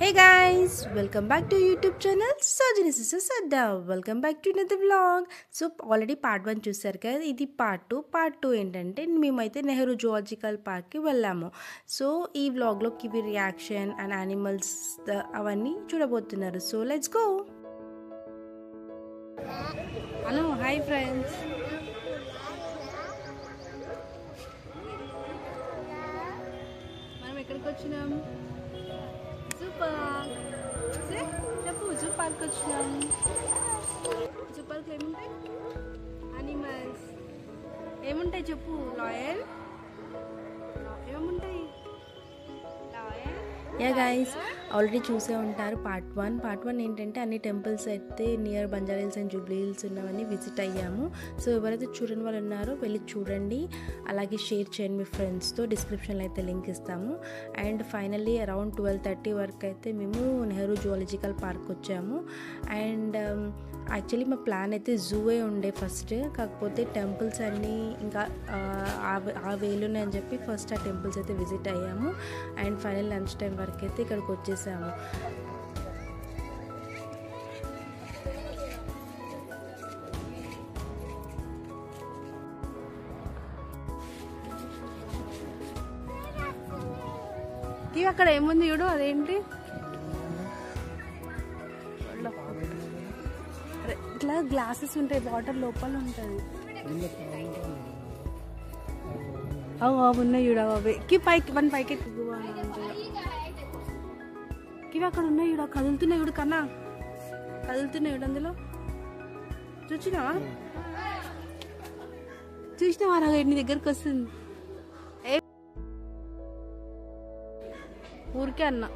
Hey guys, welcome back to YouTube channel Sajani Sisters Adda. Welcome back to another vlog. So already part 1 చూసారు కదా, ఇది part 2 ఏంటంటే మేమైతే Nehru zoological పార్క్కి వెళ్ళాము. సో ఈ వ్లాగ్లో కివి రియాక్షన్ అండ్ యానిమల్స్ అవన్నీ చూడబోతున్నారు. So let's go. Hello hi friends. మనం ఎక్కడికి వచ్చినాం? చెప్పు, జూ పార్క్ వచ్చినాం. జూ పార్క్ ఏముంటాయి? అనిమల్స్ ఏముంటాయి చెప్పు. లాయన్ ఏముంటాయి? యా గైస్, ఆల్రెడీ చూసే ఉంటారు పార్ట్ 1 ఏంటంటే అన్ని టెంపుల్స్ అయితే near Banjara hills and Jubilee hills ఉన్నవన్నీ విజిట్ అయ్యాము. సో ఎవరైతే చూడని వాళ్ళు ఉన్నారో వెళ్ళి చూడండి, అలాగే షేర్ చేయండి మీ ఫ్రెండ్స్తో. డిస్క్రిప్షన్లో అయితే లింక్ ఇస్తాము. అండ్ ఫైనల్లీ అరౌండ్ 12:30 వరకు అయితే మేము నెహ్రూ జువాలజికల్ పార్క్ వచ్చాము. అండ్ యాక్చువల్లీ మా ప్లాన్ అయితే జూవే ఉండే ఫస్ట్, కాకపోతే టెంపుల్స్ అన్నీ ఇంకా ఆ వేలునే అని చెప్పి ఫస్ట్ ఆ టెంపుల్స్ అయితే విజిట్ అయ్యాము. అండ్ ఫైనల్ లంచ్ టైం వరకు అయితే ఇక్కడికి వచ్చేసాము. ఇవి అక్కడ ఏముంది చూడు, అదేంటి ఇట్లా గ్లాసెస్ ఉంటాయి, వాటర్ లోపల ఉంటుంది. అవి ఉన్నాయి చూడ, అవి పైకి పైకి ఇవి అక్కడ ఉన్నాయి చూడ, కదులుతున్నాయి చూడు కన్నా, కదులుతున్నాయి చూడు. అందులో చూసినావా? నీ దగ్గరికి వస్తుంది. ఊరికే అన్నా.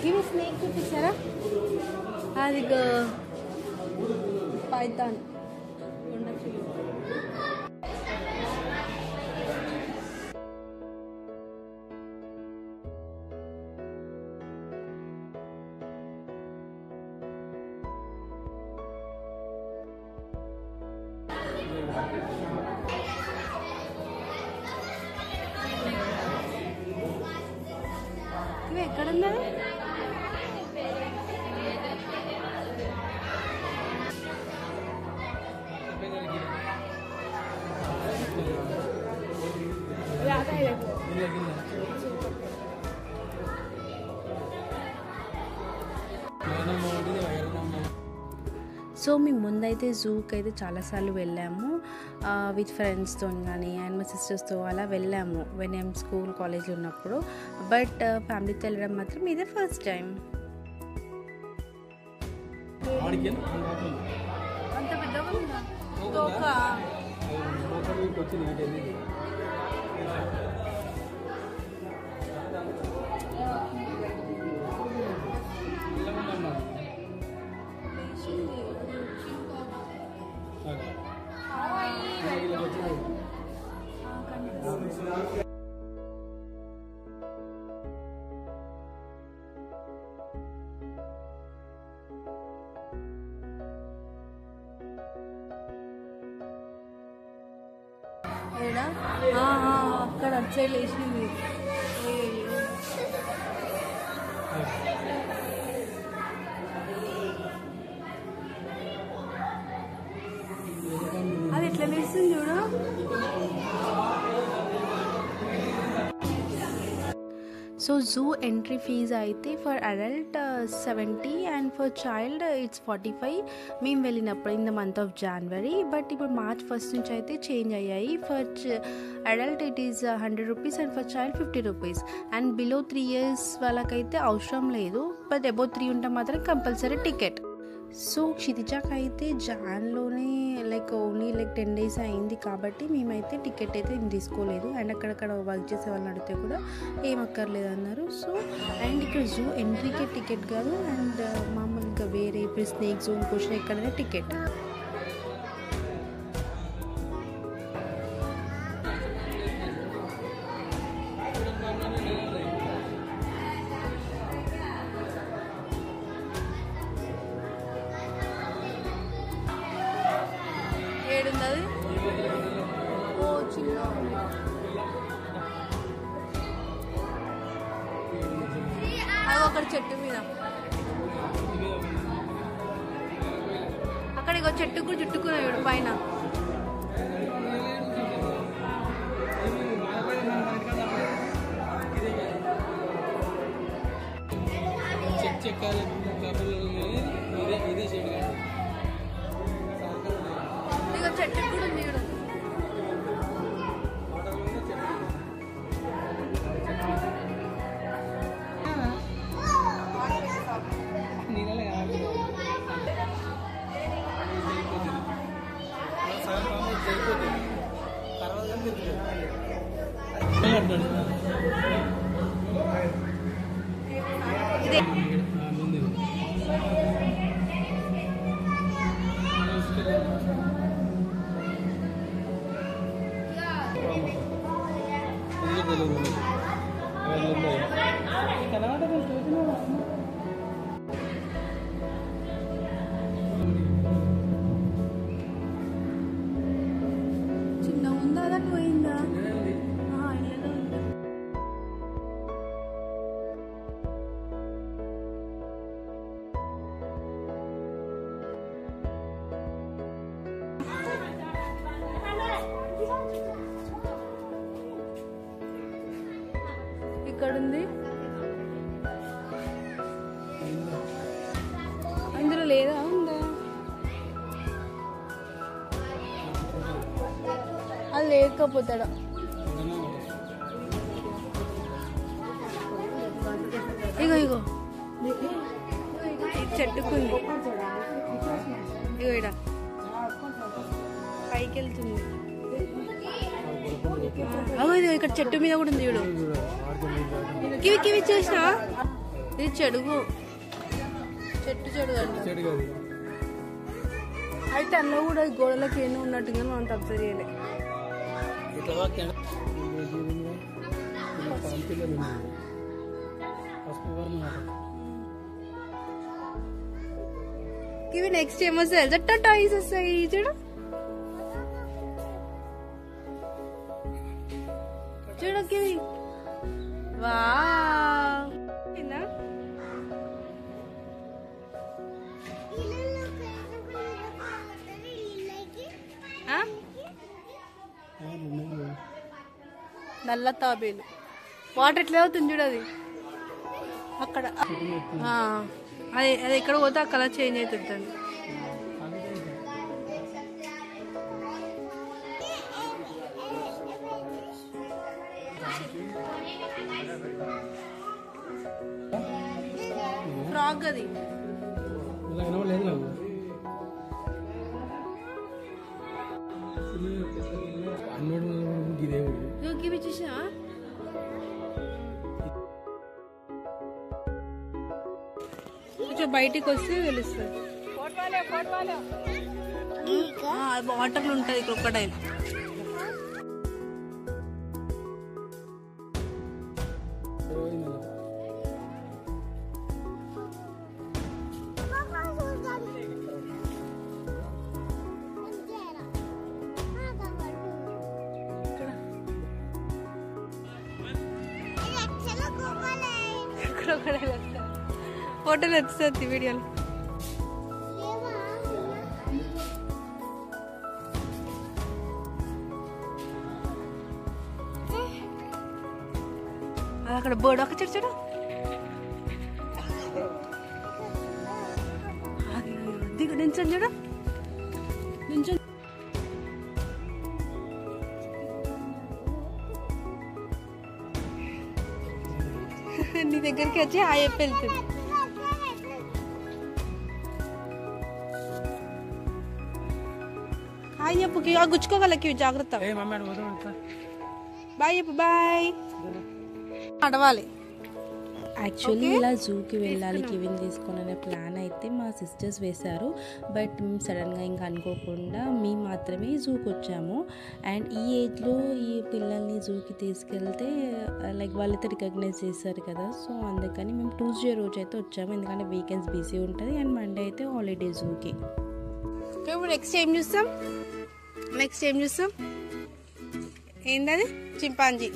ఇవి స్నేక్ చూపించారా? అది పైథాన్ ఉండొచ్చు. ఇవి ఎక్కడున్నారు? సో మేము ముందైతే జూకి అయితే చాలాసార్లు వెళ్ళాము విత్ ఫ్రెండ్స్తో కానీ అండ్ మా సిస్టర్స్తో అలా వెళ్ళాము వెన్ ఐమ్ స్కూల్ కాలేజ్లో ఉన్నప్పుడు. బట్ ఫ్యామిలీతో వెళ్ళడం మాత్రం ఇదే ఫస్ట్ టైం. అంత పెద్దగా అక్కడ అటు సైడ్ వేసింది. అది ఎట్లా వేస్తుంది చూడు. సో జూ ఎంట్రీ ఫీజ్ అయితే for adult 70 and for child it's 45. మేము వెళ్ళినప్పుడు in the month of January. But ఇప్పుడు March 1 నుంచి అయితే చేంజ్ అయ్యాయి. For adult it is 100 rupees and for child 50 rupees. And below 3 years వాళ్ళకైతే అవసరం లేదు, బట్ అబౌవ్ 3 ఉంటే మాత్రం కంపల్సరీ టికెట్. సో క్షితిజాకి అయితే జాన్లోనే ఓన్లీ 10 days అయింది కాబట్టి మేమైతే టికెట్ అయితే తీసుకోలేదు. అండ్ అక్కడక్కడ వర్క్ చేసే వాళ్ళని అడిగితే కూడా ఏం అక్కర్లేదు అన్నారు. సో అండ్ ఇక్కడ జూ ఎంట్రీకే టికెట్ కాదు, అండ్ మామూలుగా వేరే ఇప్పుడు స్నేక్ జోన్ కోసం ఎక్కడైనా టికెట్. ఎక్కడుంది అది? ఓ చిన్న అది అక్కడ చెట్టు మీద, అక్కడ ఇగో చెట్టు కూడా చుట్టుకున్నాడు పైన. ఇక చెట్టు కూడా ఉంది ఇక్కడ. చిన్న ఉందా అలా పోయిందా? ఇక్కడ ఉంది, అందులో లేదా? ఉందా? అది లేకపోతాడా? ఇగో ఇగో చెట్టుకుంది, ఇగో ఇడ పైకి వెళ్తుంది. అగో ఇది ఇక్కడ చెట్టు మీద కూడా ఉంది చూడు. కివి కివి చేసినా ఇది చెడుగు, చెట్టు చెడుగు అంట. అయితే అన్న కూడా గోడలకి ఎన్నో ఉన్నట్టుగా మనం అంత అబ్జర్వ్ చేయలే. కివి నెక్స్ట్ ఏమొస్తాయి తెలుసా? టాయ్స్ వస్తాయి చూడు, చూడు కివి. వావ్ నల్ల తాబేలు. వాటర్ ఎట్లా అవుతుంది చూడు అది అక్కడ. అది అది ఎక్కడ పోతే ఆ కలర్ చేంజ్ అవుతుంది. ఫ్రాగ్ అది. చూసా కొంచెం బయటికి వస్తే తెలుస్తుంది. వాటర్లు ఉంటుంది క్రొకడైల్. ఫోటోలు వస్తుంది వీడియోలు. అక్కడ బోర్డు ఒక చెడు చెడు దిగు నించొని చూడు నించొని. నీ దగ్గరికి వచ్చి హాయ్ చెప్పి వెళ్తుంది. హాయ్ చెప్పు, గుచ్చుకోగలకి జాగ్రత్త. బాయ్ చెప్పు, బాయ్. అడవాలి. యాక్చువల్లీ ఇలా జూకి వెళ్ళాలి కివిని తీసుకొని అనే ప్లాన్ అయితే మా సిస్టర్స్ వేశారు. బట్ మేము సడన్గా ఇంకా అనుకోకుండా మేము మాత్రమే జూకి వచ్చాము. అండ్ ఈ ఏజ్లో ఈ పిల్లల్ని జూకి తీసుకెళ్తే లైక్ వాళ్ళైతే రికగ్నైజ్ చేస్తారు కదా. సో అందుకని మేము ట్యూస్డే రోజు అయితే వచ్చాము, ఎందుకంటే వీకెండ్స్ బిజీ ఉంటుంది అండ్ మండే అయితే హాలిడే జూకి. ఇప్పుడు నెక్స్ట్ ఏం చూస్తాం? నెక్స్ట్ ఏం చూస్తాం? ఏంటది? చింపాంజీ.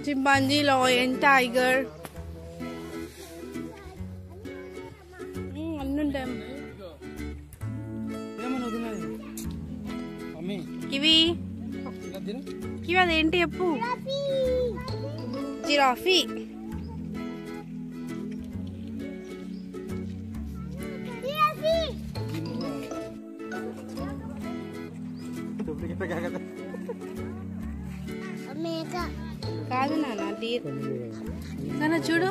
చింపాంజీ, లయన్, టైగర్ అన్నీ ఉంటాయి. కివి కివి అదేంటి చెప్పు? జిరాఫీ. కాదు నాన్న, డీర్. నాన్న చూడు.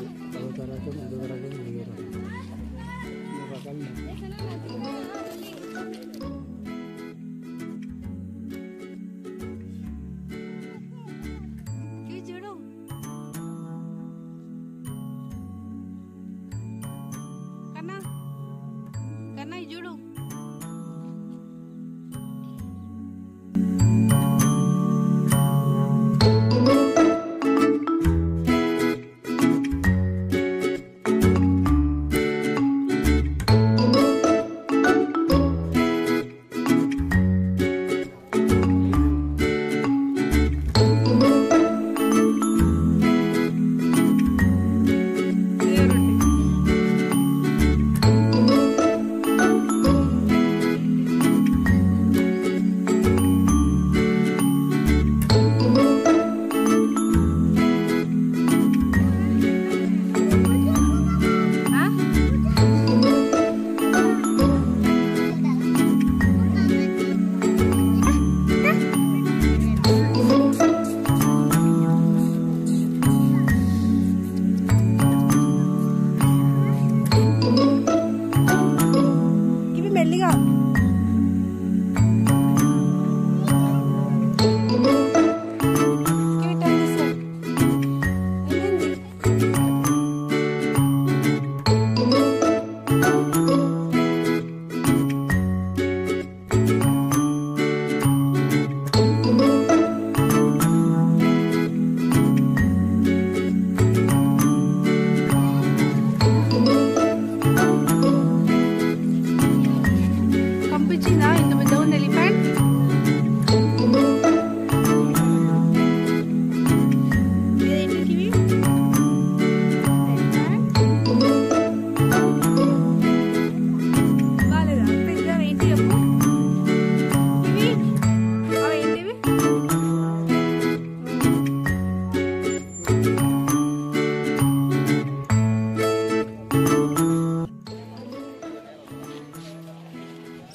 చూడు కన్నా, కన్నా చూడు.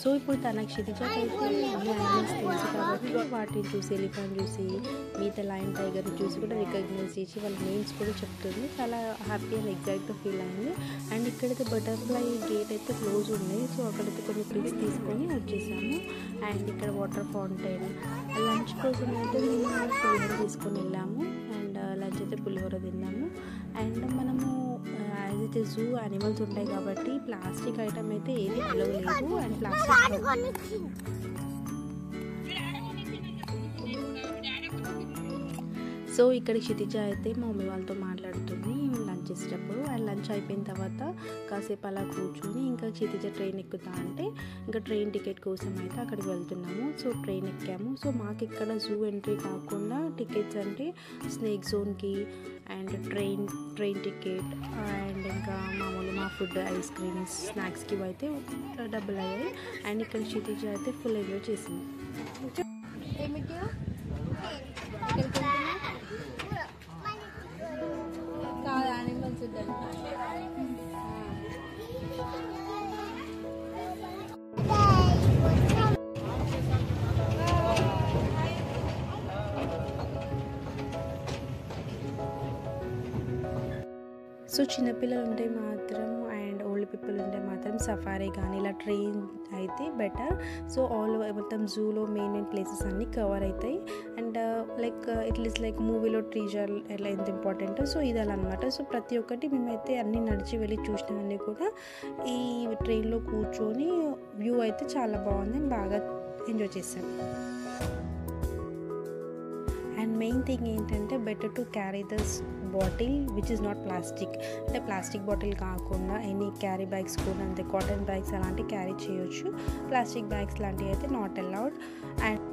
సో ఇప్పుడు తనకు క్షితిజకి అయితే అన్ని యానిమల్స్ తెలుసు కాబట్టి వాటిని చూసి, ఎలిఫెంట్ చూసి, మిగతా లయన్, టైగర్ని చూసి కూడా రికగ్నైజ్ చేసి వాళ్ళ నేమ్స్ కూడా చెప్తుంది. చాలా హ్యాపీ అండ్ ఎగ్జైట్గా ఫీల్ అయింది. అండ్ ఇక్కడైతే బటర్ఫ్లై గేట్ అయితే క్లోజ్ ఉంది. సో అక్కడైతే కొన్ని పిక్స్ తీసుకొని వచ్చేసాము. అండ్ ఇక్కడ వాటర్ ఫౌంటైన్. లంచ్ కోసం అయితే మేము పులిహోర తీసుకొని వెళ్ళాము. అండ్ లంచ్ అయితే పులిహోర తిన్నాము. అండ్ మనము యాజ్ ఇట్ జూ యానిమల్స్ ఉంటాయి కాబట్టి ప్లాస్టిక్ ఐటమ్ అయితే ఏది అలౌ లేదు. అండ్ ప్లాస్టిక్ సో ఇక్కడ క్షితిజ అయితే మా మమ్మీ వాళ్ళతో మాట్లాడుతుంది లంచ్ చేసేటప్పుడు. అండ్ లంచ్ అయిపోయిన తర్వాత కాసేపు అలా కూర్చొని ఇంకా క్షితిజ ట్రైన్ ఎక్కుతా అంటే ఇంకా ట్రైన్ టికెట్ కోసం అయితే అక్కడికి వెళ్తున్నాము. సో ట్రైన్ ఎక్కాము. సో మాకు ఇక్కడ జూ ఎంట్రీ కాకుండా టికెట్స్ అంటే స్నేక్ జోన్కి అండ్ ట్రైన్ టికెట్ అండ్ ఇంకా మామూలు మా ఫుడ్, ఐస్ క్రీమ్స్, స్నాక్స్కి అయితే డబ్బులు అయ్యాయి. అండ్ ఇక్కడ క్షితిజ అయితే ఫుల్ ఎంజాయ్ చేసింది. సో చిన్నపిల్లలు ఉంటే మాత్రం అండ్ ఓల్డ్ పీపుల్ ఉంటే మాత్రం సఫారీ కానీ ఇలా ట్రైన్ అయితే బెటర్. సో ఆల్ మొత్తం జూలో మెయిన్ ప్లేసెస్ అన్నీ కవర్ అవుతాయి. And like it is like మూవీలో ట్రీజర్ ఎలా ఎంత ఇంపార్టెంట్, సో ఇది అలా అనమాట. సో ప్రతి ఒక్కటి మేమైతే అన్నీ నడిచి వెళ్ళి చూసినవన్నీ కూడా ఈ ట్రైన్లో కూర్చొని వ్యూ అయితే చాలా బాగుంది, బాగా ఎంజాయ్ చేసాం. అండ్ మెయిన్ థింగ్ ఏంటంటే better to carry this bottle which is not plastic. అంటే ప్లాస్టిక్ బాటిల్ కాకుండా ఎనీ క్యారీ బ్యాగ్స్ కూడా అంతే, కాటన్ బ్యాగ్స్ అలాంటివి క్యారీ చేయొచ్చు. ప్లాస్టిక్ బ్యాగ్స్ లాంటివి అయితే నాట్ అలౌడ్. అండ్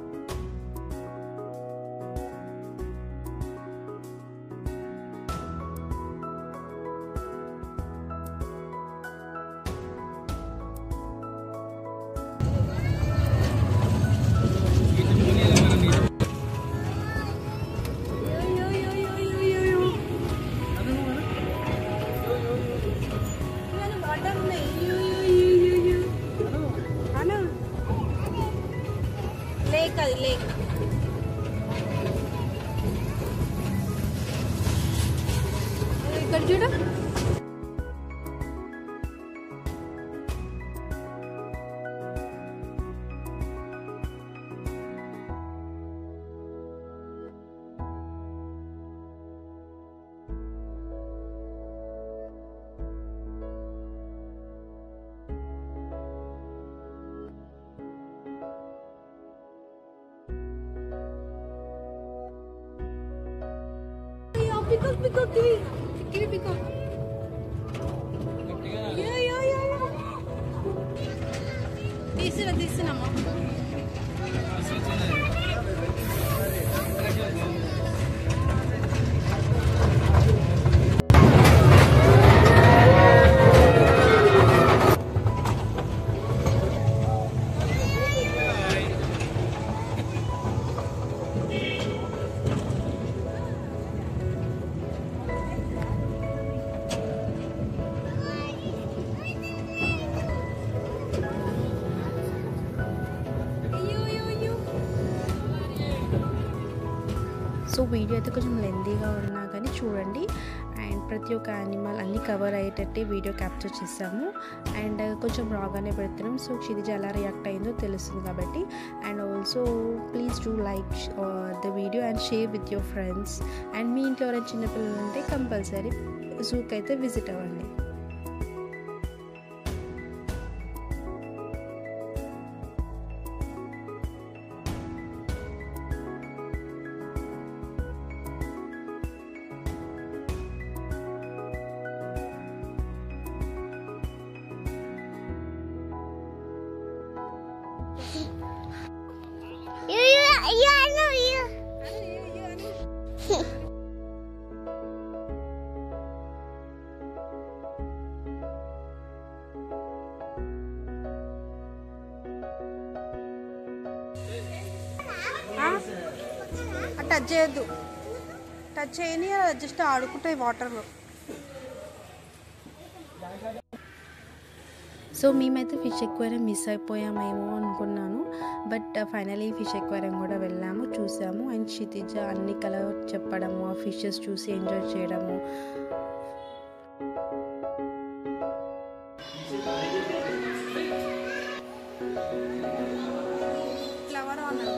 లేక్, అది లేక్. ఇక్కడ చూడు. Pickle, give me pickle. Yeah. తీసినమ్మా. సో వీడియో అయితే కొంచెం లెందీగా ఉన్నా కానీ చూడండి. అండ్ ప్రతి ఒక్క యానిమల్ అన్నీ కవర్ అయ్యేటట్టే వీడియో క్యాప్చర్ చేస్తాము. అండ్ కొంచెం రాగానే పెడుతున్నాం. సో క్షితిజ ఎలా రియాక్ట్ అయిందో తెలుస్తుంది కాబట్టి. And also please do like the video and share with your friends. And మీ ఇంట్లో ఎవరైనా చిన్నపిల్లలు ఉంటే కంపల్సరీ జూకి అయితే విజిట్ అవ్వండి. టచ్ చేయొద్దు, టచ్ చేయని జస్ట్ ఆడుకుంటాయి వాటర్లో. సో మేమైతే ఫిష్ ఎక్వేరియం మిస్ అయిపోయామేమో అనుకున్నాను. బట్ ఫైనలీ ఫిష్ ఎక్వేరియం కూడా వెళ్ళాము, చూసాము. అండ్ క్షితిజ అన్ని కలర్ చెప్పడము, ఆ ఫిషెస్ చూసి ఎంజాయ్ చేయడము. ఫ్లవర్ ఆన్ అంట.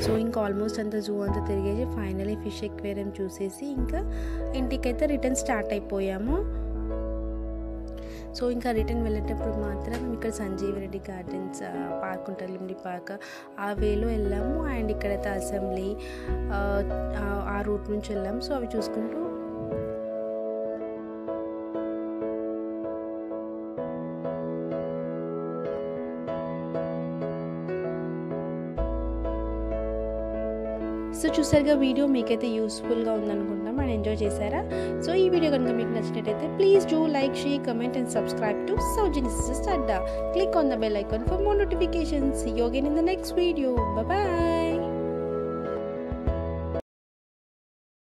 సో ఇంకా ఆల్మోస్ట్ అంతా జూ అంతా తిరిగేసి ఫైనలీ ఫిష్ ఎక్వేరియం చూసేసి ఇంకా ఇంటికైతే రిటర్న్ స్టార్ట్ అయిపోయాము. సో ఇంకా రిటర్న్ వెళ్ళేటప్పుడు మాత్రం ఇక్కడ సంజీవ్ రెడ్డి గార్డెన్స్ పార్క్ ఉంటుంది, లింబడి పార్క్, ఆ వేలో వెళ్ళాము. అండ్ ఇక్కడైతే అసెంబ్లీ ఆ రూట్ నుంచి వెళ్ళాము. సో అవి చూసుకుంటూ సో చూసారుగా వీడియో మీకైతే యూస్ఫుల్గా ఉందనుకుంటున్నాం అండ్ ఎంజాయ్ చేశారా. సో ఈ వీడియో కనుక మీకు నచ్చినట్టయితే please do like, share, comment and subscribe to Saujani Sisters Adda. Click on the bell icon for more notifications. See you again in the next video. Bye bye.